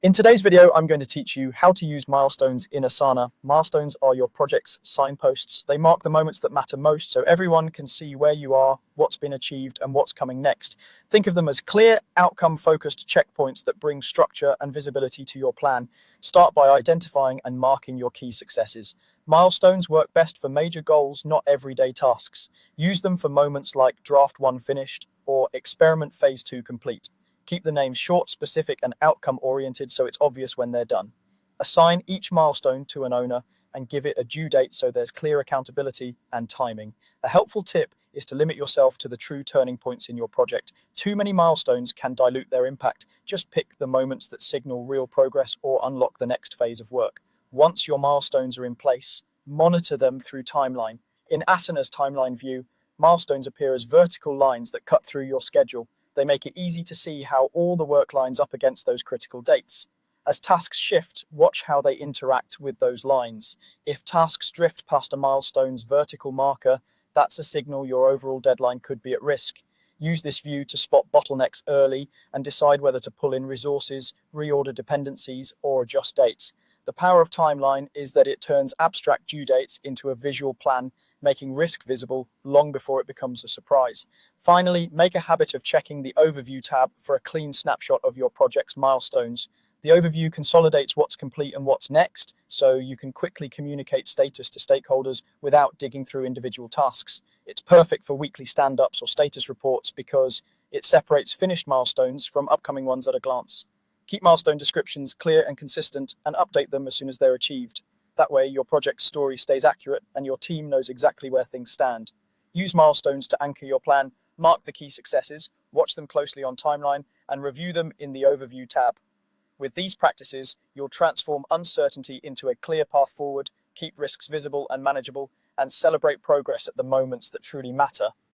In today's video, I'm going to teach you how to use milestones in Asana. Milestones are your project's signposts. They mark the moments that matter most so everyone can see where you are, what's been achieved, and what's coming next. Think of them as clear, outcome-focused checkpoints that bring structure and visibility to your plan. Start by identifying and marking your key successes. Milestones work best for major goals, not everyday tasks. Use them for moments like Draft 1 finished or Experiment Phase 2 complete. Keep the names short, specific, and outcome-oriented so it's obvious when they're done. Assign each milestone to an owner and give it a due date so there's clear accountability and timing. A helpful tip is to limit yourself to the true turning points in your project. Too many milestones can dilute their impact. Just pick the moments that signal real progress or unlock the next phase of work. Once your milestones are in place, monitor them through timeline. In Asana's timeline view, milestones appear as vertical lines that cut through your schedule. They make it easy to see how all the work lines up against those critical dates. As tasks shift, watch how they interact with those lines. If tasks drift past a milestone's vertical marker, that's a signal your overall deadline could be at risk. Use this view to spot bottlenecks early and decide whether to pull in resources, reorder dependencies, or adjust dates. The power of timeline is that it turns abstract due dates into a visual plan, making risk visible long before it becomes a surprise. Finally, make a habit of checking the Overview tab for a clean snapshot of your project's milestones. The overview consolidates what's complete and what's next, so you can quickly communicate status to stakeholders without digging through individual tasks. It's perfect for weekly stand-ups or status reports because it separates finished milestones from upcoming ones at a glance. Keep milestone descriptions clear and consistent and update them as soon as they're achieved. That way, your project's story stays accurate and your team knows exactly where things stand. Use milestones to anchor your plan, mark the key successes, watch them closely on timeline, and review them in the Overview tab. With these practices, you'll transform uncertainty into a clear path forward, keep risks visible and manageable, and celebrate progress at the moments that truly matter.